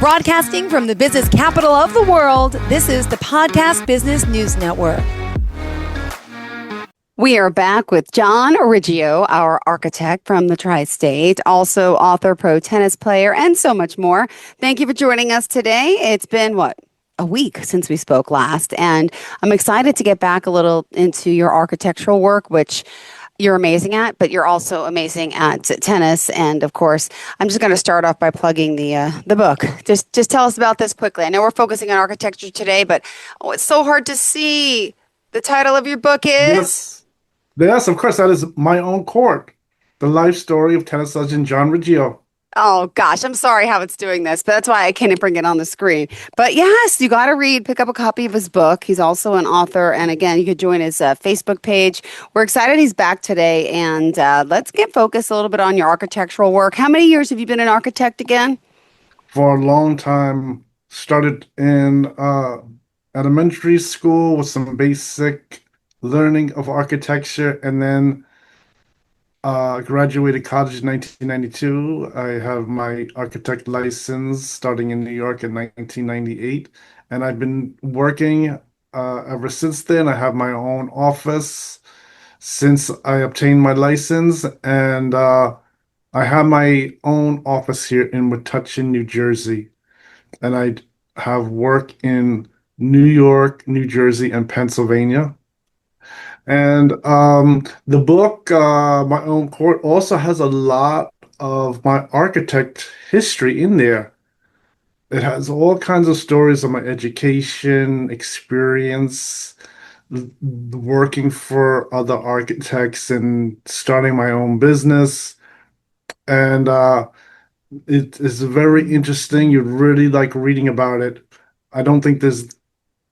Broadcasting from the business capital of the world, this is the Podcast Business News Network. We are back with John Riggio, our architect from the Tri-State, also author, pro tennis player, and so much more. Thank you for joining us today. It's been, a week since we spoke last, and I'm excited to get back a little into your architectural work, which you're amazing at, but you're also amazing at tennis. And of course, I'm just going to start off by plugging the book. Just tell us about this quickly. I know we're focusing on architecture today, but it's so hard to see. The title of your book is... Yes, of course. That is My Own Court, the life story of tennis legend John Riggio. Oh, gosh, I'm sorry how it's doing this, but that's why I can't bring it on the screen. But yes, you got to pick up a copy of his book. He's also an author. And again, you could join his Facebook page. We're excited he's back today. And let's get focused a little bit on your architectural work. How many years have you been an architect again? For a long time. Started in elementary school with some basic learning of architecture, and then graduated college in 1992. I have my architect license starting in New York in 1998, and I've been working ever since then. I have my own office since I obtained my license, and I have my own office here in Metuchen, New Jersey, and I have work in New York, New Jersey, and Pennsylvania. And the book, My Own Court, also has a lot of my architect history in there. It has all kinds of stories of my education, experience, working for other architects and starting my own business. And it is very interesting. You'd really like reading about it. I don't think there's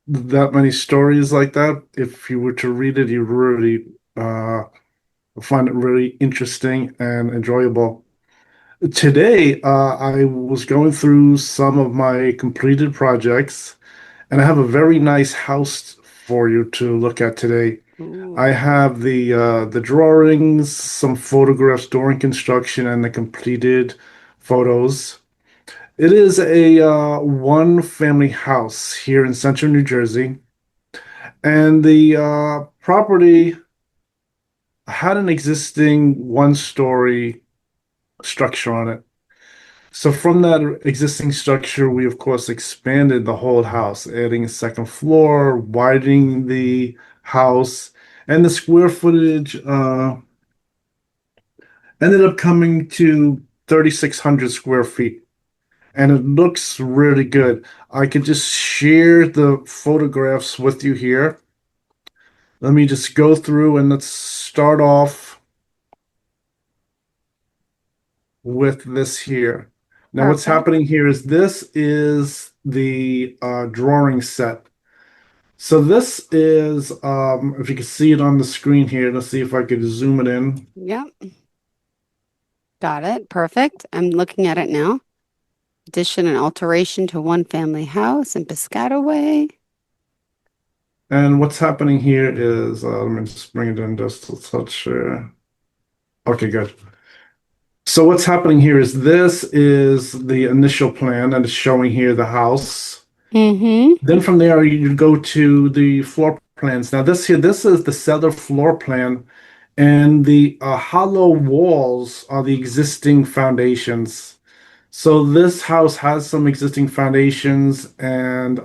that many stories like that. If you were to read it, you really find it really interesting and enjoyable. Today, I was going through some of my completed projects, and I have a very nice house for you to look at today. Ooh. I have the drawings, some photographs during construction, and the completed photos. It is a one-family house here in central New Jersey, and the property had an existing one-story structure on it. So from that existing structure, we of course expanded the whole house, adding a second floor, widening the house, and the square footage ended up coming to 3,600 square feet. And it looks really good. I could just share the photographs with you here. Let me just go through and let's start off with this here. Now, what's happening here is this is the drawing set. So this is, if you can see it on the screen here, let's see if I could zoom it in. Yep. Got it. Perfect. I'm looking at it now. Addition and alteration to one family house in Piscataway. And what's happening here is, let me just bring it in just a touch. Okay, good. So what's happening here is this is the initial plan, and it's showing here the house. Mm-hmm. Then from there, you go to the floor plans. Now this is the cellar floor plan, and the hollow walls are the existing foundations. So this house has some existing foundations, and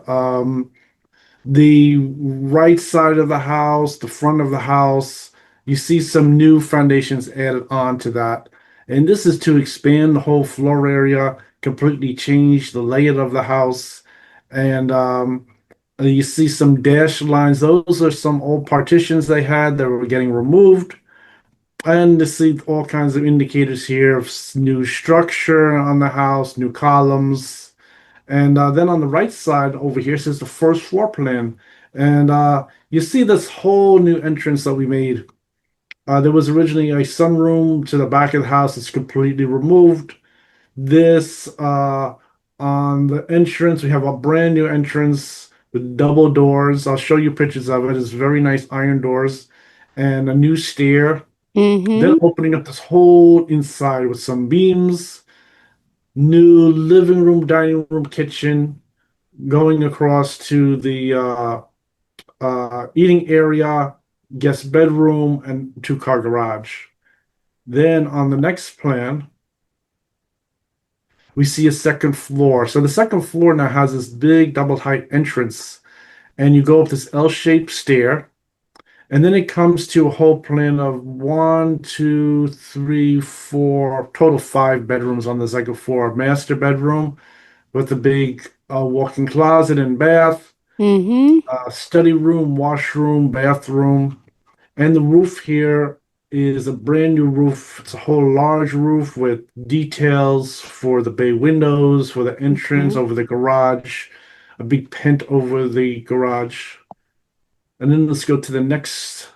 the right side of the house, the front of the house, you see some new foundations added on to that. And this is to expand the whole floor area, completely change the layout of the house. And you see some dashed lines. Those are some old partitions they had that were getting removed. And you see all kinds of indicators here of new structure on the house, new columns. And then on the right side over here says the first floor plan. And you see this whole new entrance that we made. There was originally a sunroom to the back of the house. It's completely removed. This, on the entrance, we have a brand new entrance with double doors. I'll show you pictures of it. It's very nice iron doors and a new stair. Mm-hmm. Then opening up this whole inside with some beams. new living room, dining room, kitchen, going across to the eating area, guest bedroom, and two-car garage. Then on the next plan, we see a second floor. So the second floor now has this big double height entrance, and you go up this L-shaped stair, and then it comes to a whole plan of one, two, three, four, total five bedrooms on the second floor. Master bedroom with a big walk-in closet and bath, Mm-hmm. study room, washroom, bathroom, and the roof here is a brand new roof. It's a whole large roof with details for the bay windows, for the entrance, Okay. over the garage, a big pent over the garage. And then let's go to the next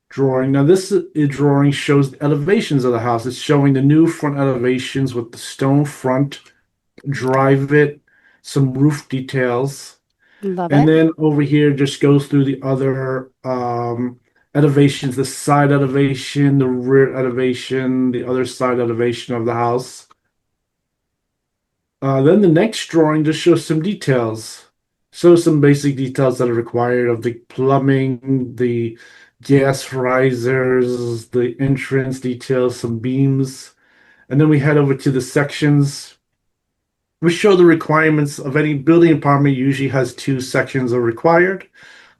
drawing. Now, this drawing shows the elevations of the house. It's showing the new front elevations with the stone front, drive it, some roof details. Love And it. then over here just goes through the other elevations, the side elevation, the rear elevation, the other side elevation of the house. Then the next drawing just shows some details. So some basic details that are required of the plumbing, the gas risers, the entrance details, some beams. And then we head over to the sections. We show the requirements of any building department usually has two sections are required,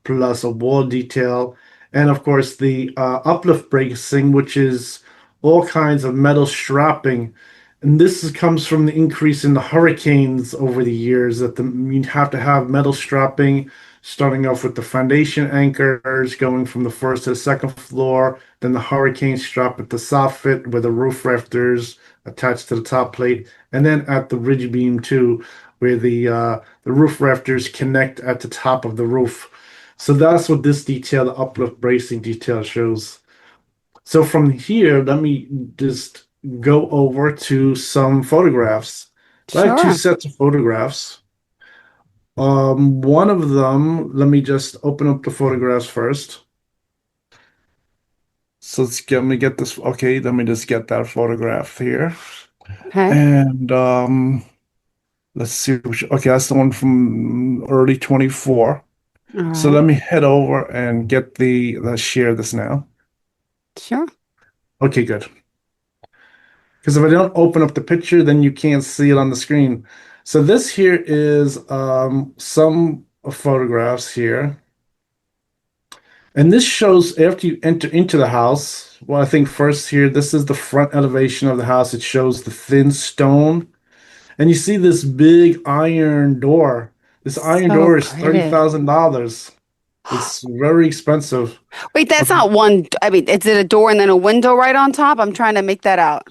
plus a wall detail, and of course the uplift bracing, which is all kinds of metal strapping. And comes from the increase in the hurricanes over the years that you have to have metal strapping, starting off with the foundation anchors, going from the first to the second floor, then the hurricane strap at the soffit with the roof rafters attached to the top plate, and then at the ridge beam too, where the roof rafters connect at the top of the roof. So that's what this detail, the uplift bracing detail, shows. So from here, let me just go over to some photographs. I have two Sure. sets of photographs. One of them, let me just open up the photographs first. So let me get this. Okay, let me just get that photograph here. Okay. And let's see. Okay, that's the one from early 24. All So right. let me head over and get let's share this now. Sure. Okay, good. Because if I don't open up the picture, then you can't see it on the screen. So this here is some photographs here. And this shows after you enter into the house. Well, I think first here, this is the front elevation of the house. It shows the thin stone. And you see this big iron door. This iron So door is pretty. $30,000. It's very expensive. Wait, that's not one. I mean, is it a door and then a window right on top? I'm trying to make that out.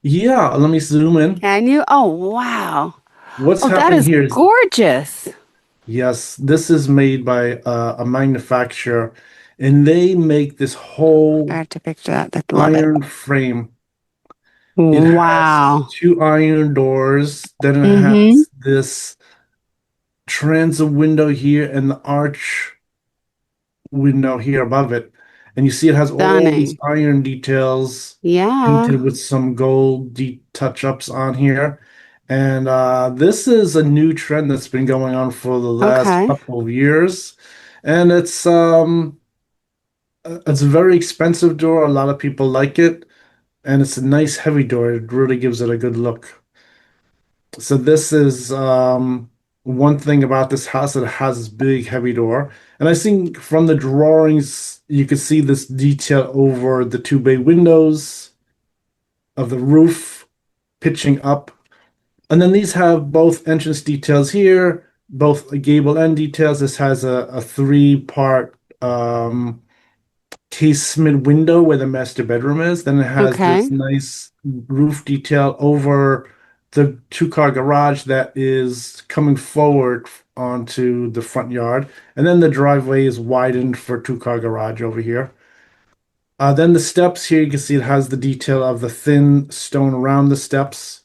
Yeah, let me zoom in. Can you? Oh, wow. What's Oh, that happening is here is, gorgeous. yes, this is made by a manufacturer, and they make this I whole have to picture that. I love it. iron frame. It has Wow. two iron doors, then it Mm-hmm. has this transom window here and the arch window here above it. And you see it has all these Stunning. iron details Yeah. painted with some gold deep touch-ups on here. And this is a new trend that's been going on for the last Okay. couple of years. And it's a very expensive door. A lot of people like it. And it's a nice heavy door. It really gives it a good look. So this is one thing about this house that it has this big heavy door. And I think from the drawings, you can see this detail over the two bay windows of the roof pitching up. And then these have both entrance details here, both gable end details. This has a three-part casement window where the master bedroom is. Then it has this Okay. nice roof detail over the two-car garage that is coming forward onto the front yard. And then the driveway is widened for two-car garage over here. Then the steps here, you can see it has the detail of the thin stone around the steps.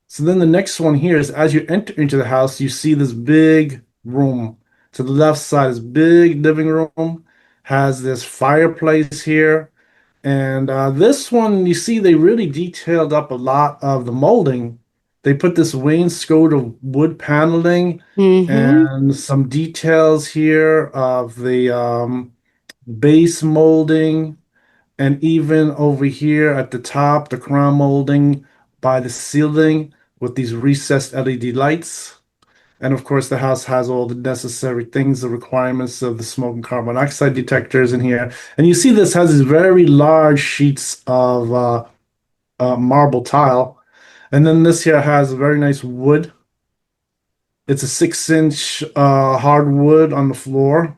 So then the next one here is as you enter into the house, you see this big room. To the left side is big living room, has this fireplace here, And this one, you see, they really detailed up a lot of the molding. They put this wainscot of wood paneling Mm-hmm. and some details here of the base molding, and even over here at the top, the crown molding by the ceiling with these recessed LED lights. And of course, the house has all the necessary things, the requirements of the smoke and carbon monoxide detectors in here. And you see this has these very large sheets of marble tile. And then this here has a very nice wood. It's a 6-inch hardwood on the floor.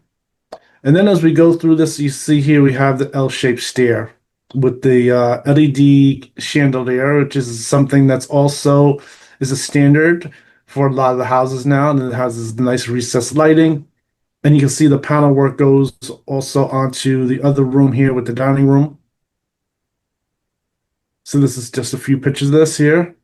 And then as we go through this, you see here we have the L-shaped stair with the LED chandelier, which is something that's also is a standard for a lot of the houses now. And it has this nice recessed lighting. And you can see the panel work goes also onto the other room here with the dining room. So this is just a few pictures of this here.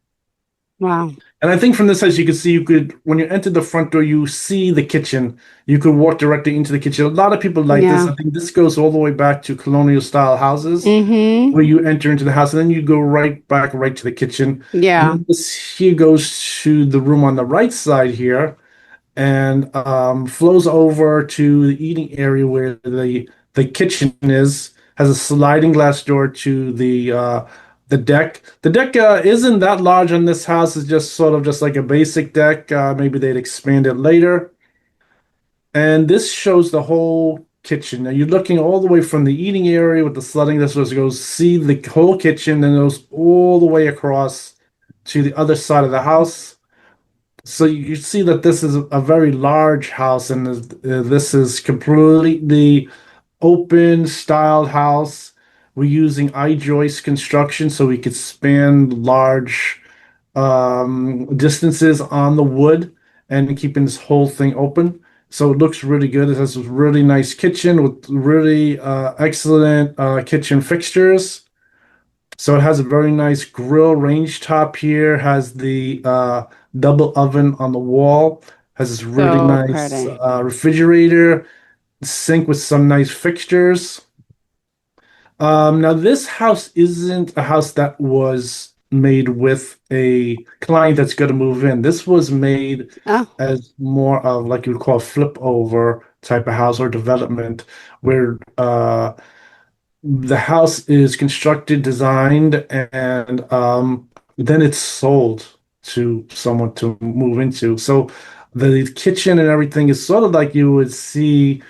Wow. And I think from this house, you can see when you enter the front door, you see the kitchen. You could walk directly into the kitchen. A lot of people like this. Yeah. I think this goes all the way back to colonial style houses Mm-hmm. where you enter into the house and then you go right to the kitchen. And Yeah. then this here goes to the room on the right side here and flows over to the eating area where the kitchen is. Has a sliding glass door to the deck. The deck isn't that large on this house. It's just sort of just like a basic deck. Maybe they'd expand it later. And this shows the whole kitchen. Now you're looking all the way from the eating area with the sliding glass doors. It goes see the whole kitchen, and it goes all the way across to the other side of the house. So you see that this is a very large house, and this is completely open styled house. We're using I-joist construction so we could span large distances on the wood and keeping this whole thing open. So it looks really good. It has a really nice kitchen with really excellent kitchen fixtures. So it has a very nice grill range top here, has the double oven on the wall, has this really So nice pretty. refrigerator, sink with some nice fixtures. Now this house isn't a house that was made with a client that's going to move in. This was made Oh, as more of like you would call a flip over type of house or development where the house is constructed, designed, and then it's sold to someone to move into. So the kitchen and everything is sort of like you would see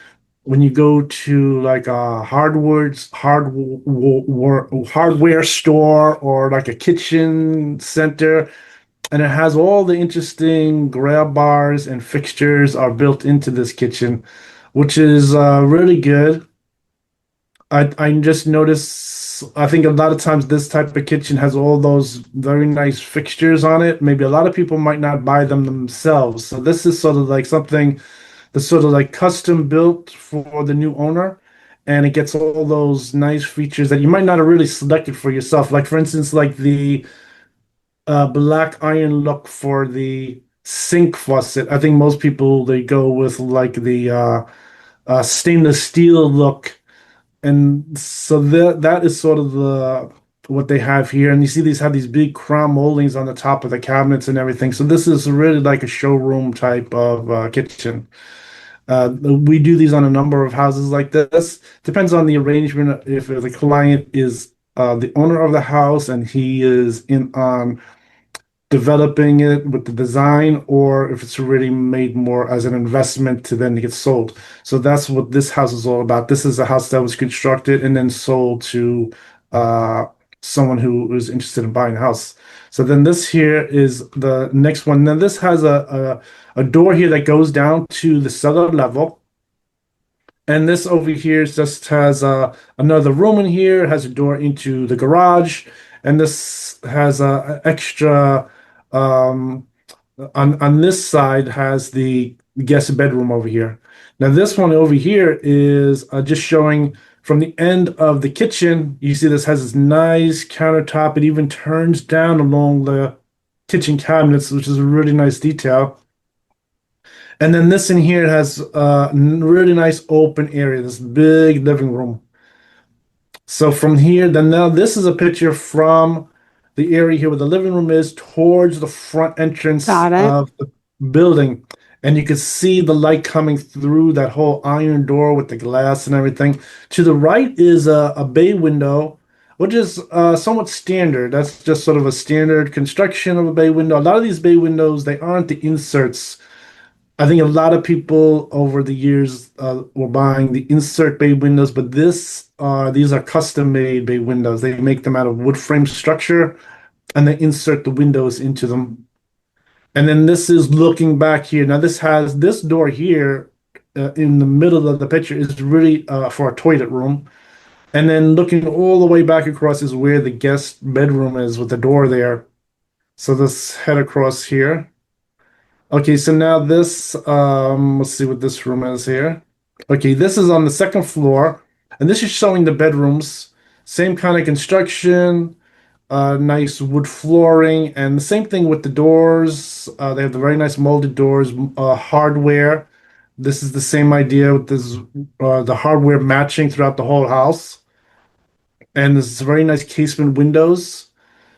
when you go to like a hardware store or like a kitchen center, and it has all the interesting grab bars and fixtures are built into this kitchen, which is really good. I just notice I think a lot of times this type of kitchen has all those very nice fixtures on it. Maybe a lot of people might not buy them themselves. So this is sort of like something that's sort of like custom built for the new owner. And it gets all those nice features that you might not have really selected for yourself. Like for instance, like the black iron look for the sink faucet. I think most people they go with like the stainless steel look, and so that is sort of the what they have here. And you see these have these big crown moldings on the top of the cabinets and everything. So this is really like a showroom type of kitchen. We do these on a number of houses like this. Depends on the arrangement. If the client is the owner of the house and he is in on developing it with the design, or if it's already made more as an investment to then get sold. So that's what this house is all about. This is a house that was constructed and then sold to uh, someone who was interested in buying a house. So then this here is the next one. Then this has a door here that goes down to the cellar level. And this over here just has another room in here, has a door into the garage, and this has a extra um, on this side has the guest bedroom over here. Now this one over here is just showing from the end of the kitchen. You see this has this nice countertop. It even turns down along the kitchen cabinets, which is a really nice detail. And then this in here has a really nice open area, this big living room. So from here, then now this is a picture from the area here where the living room is towards the front entrance Got it. of the building. And you can see the light coming through that whole iron door with the glass and everything. To the right is a bay window, which is somewhat standard. That's just sort of a standard construction of a bay window. A lot of these bay windows, they aren't the inserts. I think a lot of people over the years were buying the insert bay windows, but these are custom made bay windows. They make them out of wood frame structure and they insert the windows into them. And then this is looking back here. Now this has this door here in the middle of the picture is really for a toilet room. And then looking all the way back across is where the guest bedroom is with the door there. So let's head across here. Okay, so now this, let's see what this room is here. Okay, this is on the second floor, and this is showing the bedrooms. Same kind of construction, nice wood flooring, and the same thing with the doors. They have the very nice molded doors, hardware. This is the same idea with this, the hardware matching throughout the whole house. And this very nice casement windows.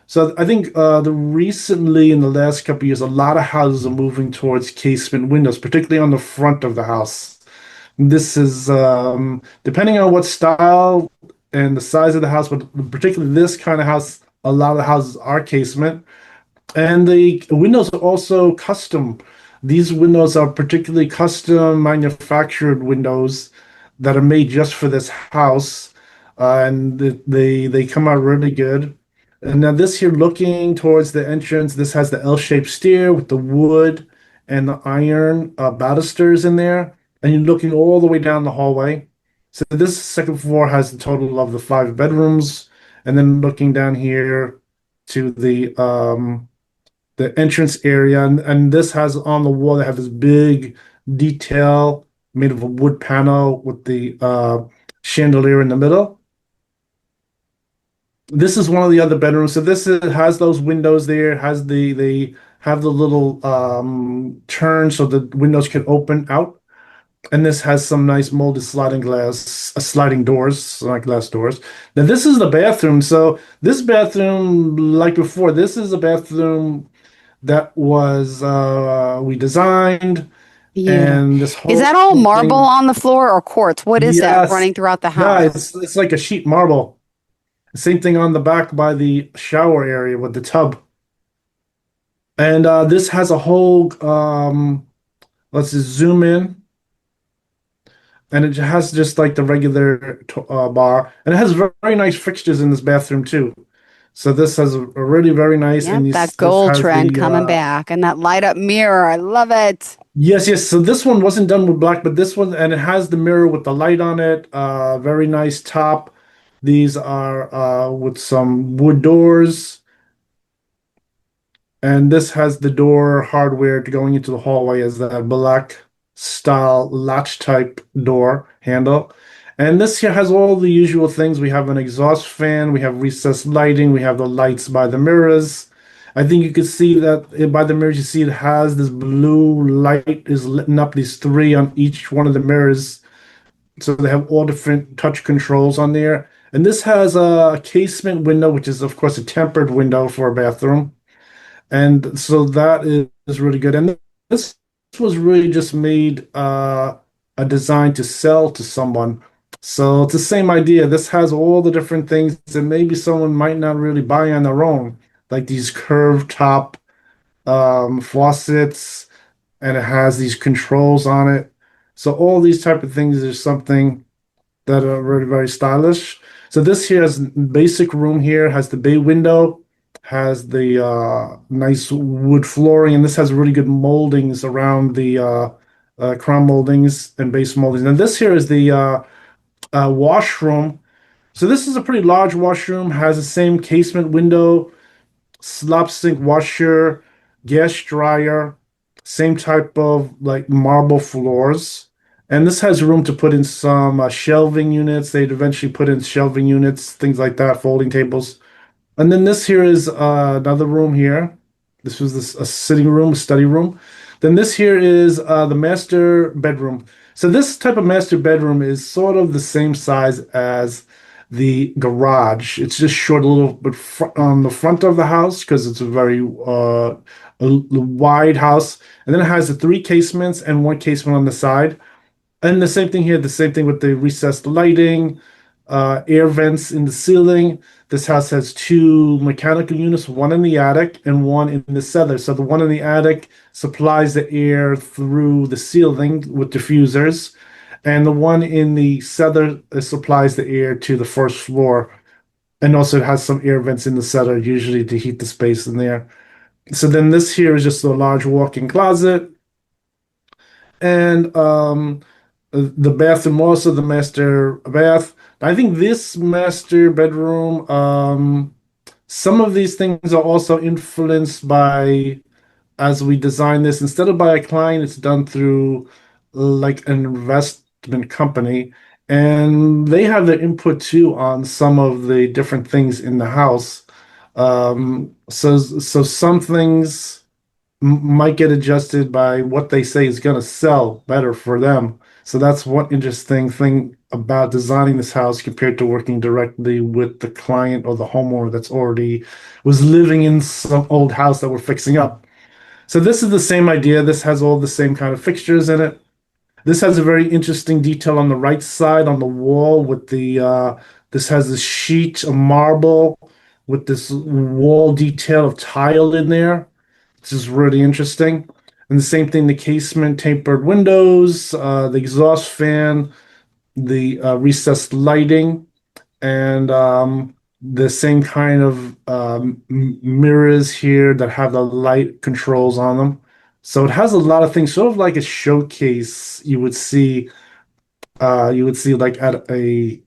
So I think the recently in the last couple of years, a lot of houses are moving towards casement windows, particularly on the front of the house. This is depending on what style and the size of the house, but particularly this kind of house, a lot of the houses are casement. And the windows are also custom. These windows are particularly custom manufactured windows that are made just for this house, and they come out really good. And now this here, looking towards the entrance, this has the L-shaped stair with the wood and the iron balusters in there, and you're looking all the way down the hallway. So this second floor has the total of the 5 bedrooms, and then looking down here to the entrance area, and this has on the wall they have this big detail made of a wood panel with the chandelier in the middle. This is one of the other bedrooms. So has those windows there, has they have the little turn so the windows can open out. And this has some nice molded sliding doors, like glass doors. Now this is the bathroom. So this bathroom, like before, this is a bathroom that was we designed, Beautiful. and this Is whole that all marble thing. on the floor or quartz? What is that Yes, running throughout the yeah, house? it's like a sheet marble. Same thing on the back by the shower area with the tub. And this has a whole let's just zoom in, and it has just like the regular bar, and it has very nice fixtures in this bathroom too. So this has a really very nice, Yep, and that this gold has trend the coming back and that light up mirror. I love it. yes. So this one wasn't done with black, but this one, and it has the mirror with the light on it. Very nice top. These are with some wood doors, and this has the door hardware to going into the hallway as that black style latch type door handle. And this here has all the usual things. We have an exhaust fan, we have recessed lighting, we have the lights by the mirrors. I think you can see that by the mirrors, you see it has this blue light is lighting up these three on each one of the mirrors. So they have all different touch controls on there. And this has a casement window, which is, of course, a tempered window for a bathroom. And so that is really good. And this was really just made a design to sell to someone. So it's the same idea. This has all the different things that maybe someone might not really buy on their own, like these curved top faucets, and it has these controls on it. So all these type of things is something that are very, very stylish. So this here is basic room here, has the bay window, has the nice wood flooring, and this has really good moldings around the crown moldings and base moldings. And this here is the washroom. So this is a pretty large washroom, has the same casement window, slop sink washer, gas dryer, same type of like marble floors. And this has room to put in some shelving units. They'd eventually put in shelving units, things like that, folding tables. And then this here is another room here. This was a sitting room, a study room. Then this here is the master bedroom. So this type of master bedroom is sort of the same size as the garage. It's just short a little bit fr on the front of the house because it's a very wide house. And then it has the three casements and one casement on the side. And the same thing here, the same thing with the recessed lighting, air vents in the ceiling. This house has two mechanical units, one in the attic and one in the cellar. So the one in the attic supplies the air through the ceiling with diffusers, and the one in the cellar supplies the air to the first floor. And also it has some air vents in the cellar, usually to heat the space in there. So then this here is just a large walk-in closet. And the bathroom, also the master bath. I think this master bedroom, some of these things are also influenced by, as we design this, instead of by a client, it's done through like an investment company, and they have their input too on some of the different things in the house. So some things might get adjusted by what they say is going to sell better for them. So that's one interesting thing about designing this house compared to working directly with the client or the homeowner that's already was living in some old house that we're fixing up. So this is the same idea. This has all the same kind of fixtures in it. This has a very interesting detail on the right side on the wall with the this has a sheet of marble with this wall detail of tile in there. This is really interesting. And the same thing, the casement, tapered windows, the exhaust fan, the recessed lighting, and the same kind of mirrors here that have the light controls on them. So it has a lot of things, sort of like a showcase you would see like at a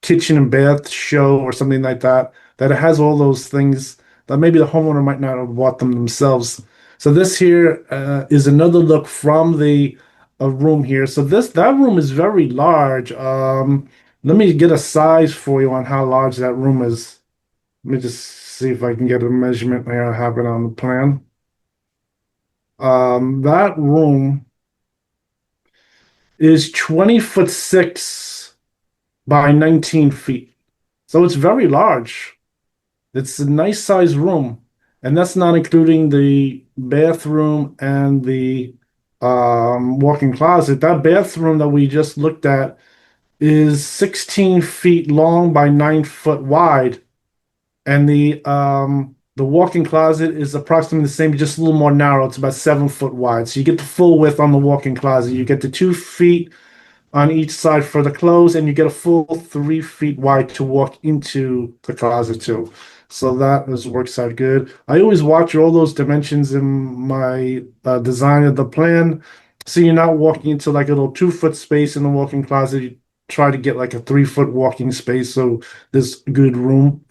kitchen and bath show or something like that, that it has all those things that maybe the homeowner might not have bought them themselves. So this here is another look from the room here. So that room is very large. Let me get a size for you on how large that room is. Let me just see if I can get a measurement here. I have it on the plan. That room is 20'6" by 19 feet. So it's very large. It's a nice sized room. And that's not including the bathroom and the walk-in closet. That bathroom that we just looked at is 16 feet long by 9 foot wide. And the walk-in closet is approximately the same, just a little more narrow. It's about 7 foot wide. So you get the full width on the walk-in closet. You get the 2 feet on each side for the clothes, and you get a full 3 feet wide to walk into the closet too. So works out good. I always watch all those dimensions in my design of the plan. So you're not walking into like a little 2 foot space in the walk-in closet. You try to get like a 3 foot walking space, so there's good room.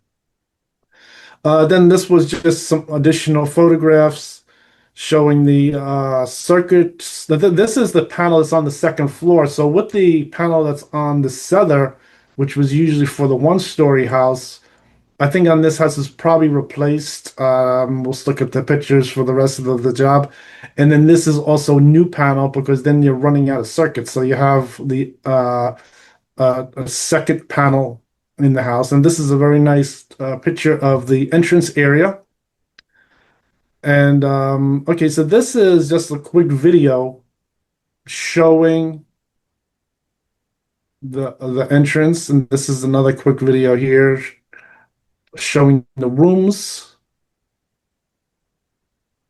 Then this was just some additional photographs showing the circuits. This is the panel that's on the second floor. So with the panel that's on the cellar, which was usually for the one-story house, I think on this house is probably replaced. We'll look at the pictures for the rest of the job. And then this is also a new panel because then you're running out of circuits. So you have the a second panel in the house. And this is a very nice picture of the entrance area. And okay, so this is just a quick video showing the entrance. And this is another quick video here showing the rooms.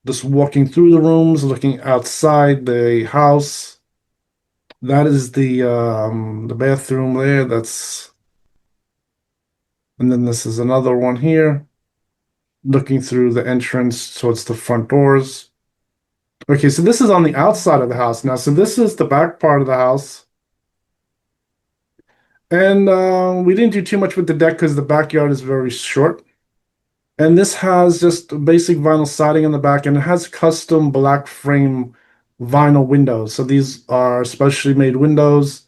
Just walking through the rooms, looking outside the house. That is the bathroom there. And then this is another one here, looking through the entrance towards the front doors. Okay, so this is on the outside of the house now. So this is the back part of the house. And we didn't do too much with the deck because the backyard is very short. And this has just basic vinyl siding on the back, and it has custom black frame vinyl windows. So these are specially made windows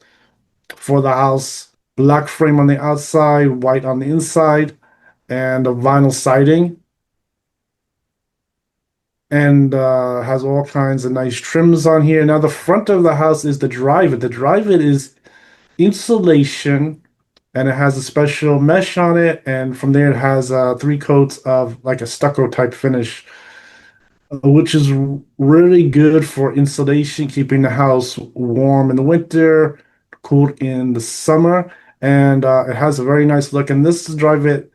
for the house. Black frame on the outside, white on the inside, and a vinyl siding. And has all kinds of nice trims on here. Now the front of the house is the drive-in. The drive-in is insulation and it has a special mesh on it. And from there, it has 3 coats of like a stucco type finish, which is really good for insulation, keeping the house warm in the winter, cool in the summer. And it has a very nice look. And this Dryvit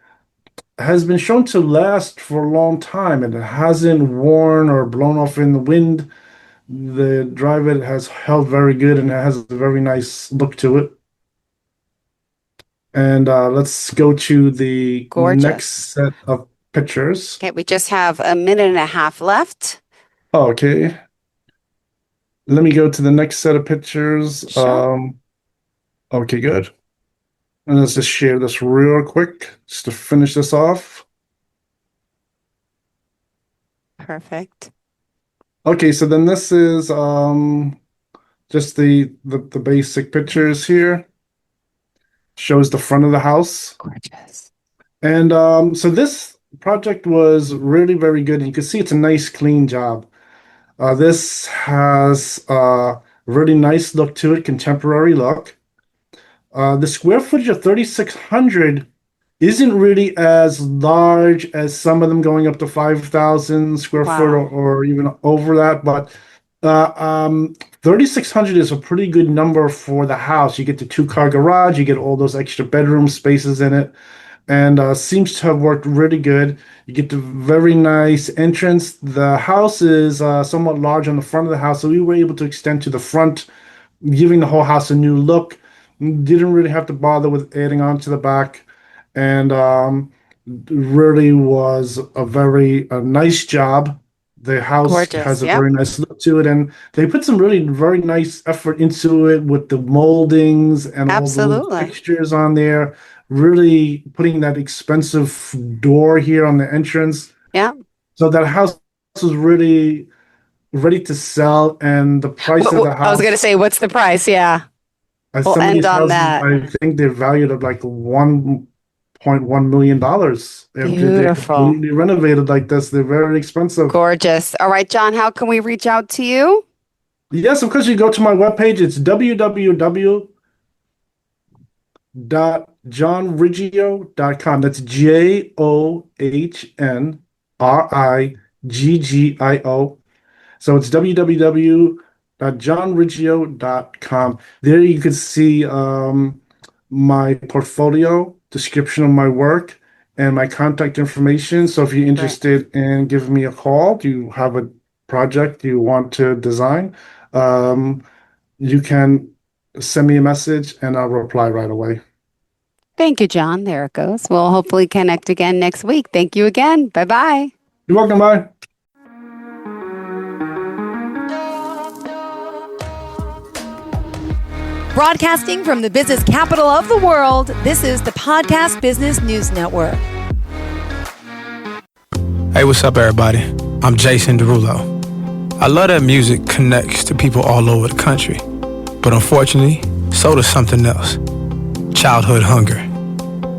has been shown to last for a long time, and it hasn't worn or blown off in the wind. The Dryvit has held very good, and it has a very nice look to it. And let's go to the Gorgeous. next set of pictures. Okay, we just have a minute and a half left. Okay. Let me go to the next set of pictures. Sure. Okay, good. And let's just share this real quick just to finish this off. Perfect. Okay, so then this is just the basic pictures here. Shows the front of the house. Gorgeous. And so this project was really very good. And you can see it's a nice, clean job. This has a really nice look to it, contemporary look. The square footage of 3,600 isn't really as large as some of them going up to 5,000 square Wow. foot or even over that. But 3,600 is a pretty good number for the house. You get the 2-car garage, you get all those extra bedroom spaces in it, and seems to have worked really good. You get the very nice entrance. The house is somewhat large on the front of the house, so we were able to extend to the front, giving the whole house a new look. Didn't really have to bother with adding on to the back, and really was a nice job. The house Gorgeous, has a yep. very nice look to it, and they put some really very nice effort into it with the moldings and all the Absolutely. fixtures on there. Really putting that expensive door here on the entrance. Yeah. So that house was really ready to sell, and the price of the house. I was going to say, what's the price? Yeah. We'll some of end these on houses, that. I think they're valued at like $1.1 million. If they're Beautiful. completely renovated like this, they're very expensive. Gorgeous. All right, John, how can we reach out to you? Yes, of course, you go to my webpage. It's www.johnriggio.com. That's JOHNRIGGIO. So it's www.johnriggio.com. There you can see my portfolio, description of my work, and my contact information. So if you're interested in giving me a call, do you have a project you want to design, you can send me a message and I'll reply right away. Thank you, John. There it goes. We'll hopefully connect again next week. Thank you again. Bye-bye. You're welcome. Bye. Broadcasting from the business capital of the world, this is the Podcast Business News Network. Hey, what's up, everybody? I'm Jason Derulo. I love that music connects to people all over the country. But unfortunately, so does something else. Childhood hunger.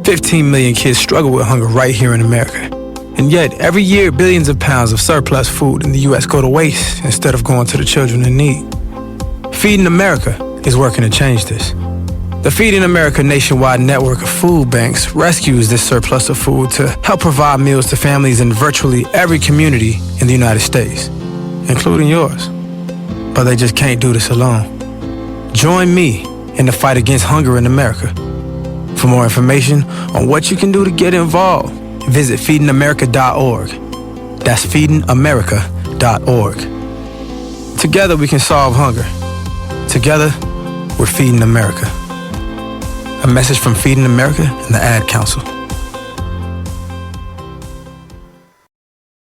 15 million kids struggle with hunger right here in America. And yet, every year, billions of pounds of surplus food in the U.S. go to waste instead of going to the children in need. Feeding America is working to change this. The Feeding America nationwide network of food banks rescues this surplus of food to help provide meals to families in virtually every community in the United States, including yours. But they just can't do this alone. Join me in the fight against hunger in America. For more information on what you can do to get involved, visit feedingamerica.org. That's feedingamerica.org. Together we can solve hunger. Together, we're Feeding America. A message from Feeding America and the Ad Council.